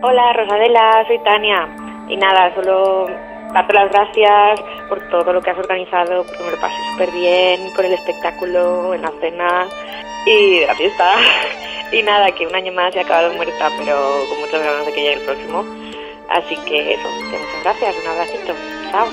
Hola Rosadela, soy Tania. Y nada, solo darte las gracias por todo lo que has organizado, porque me lo pasé súper bien con el espectáculo, en la cena y la fiesta. Y nada, que un año más he acabado muerta, pero con muchas ganas de que llegue el próximo. Así que eso, que muchas gracias, un abracito. Chao.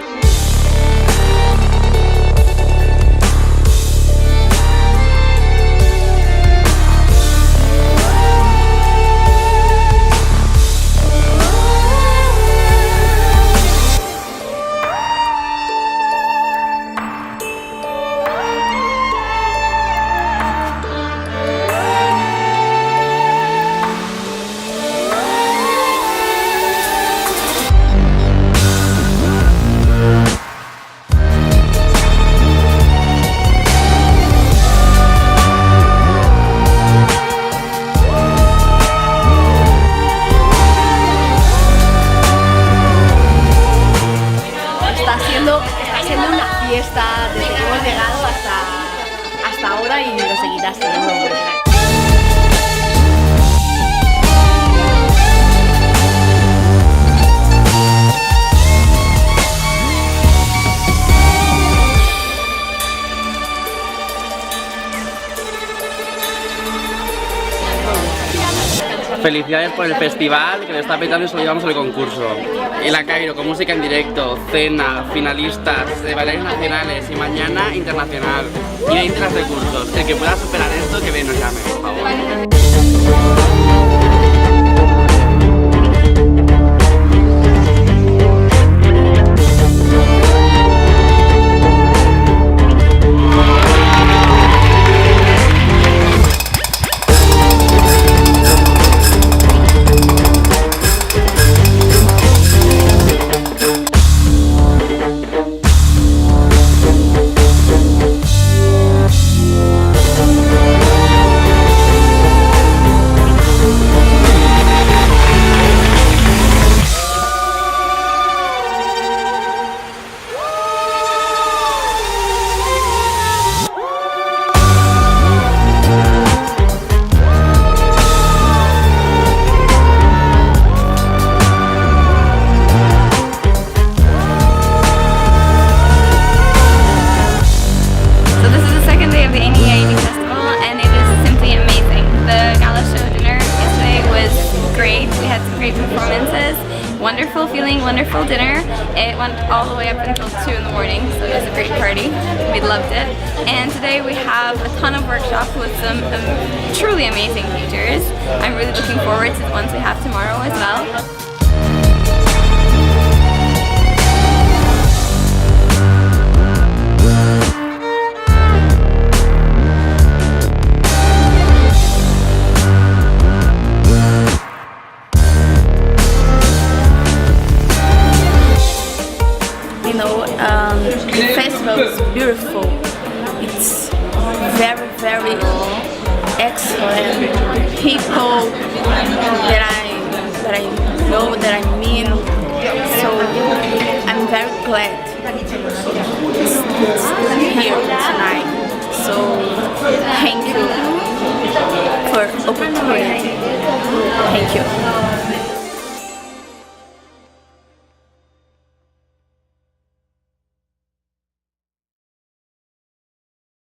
Está siendo una fiesta desde que hemos llegado hasta ahora y lo seguirá siendo. Felicidades por el festival, que le está petando y solo llevamos el concurso. Y la Cairo con música en directo, cena, finalistas, bailarines nacionales y mañana internacional. Y 20 recursos. El que pueda superar esto, que nos llame, por favor. Great performances, wonderful feeling, wonderful dinner. It went all the way up until 2 in the morning, so it was a great party. We loved it. And today we have a ton of workshops with some truly amazing teachers. I'm really looking forward to the ones we have tomorrow as well. The festival is beautiful. It's very, very excellent. People that I know, that I mean. So I'm very glad it's here tonight. So thank you for opportunity. Thank you.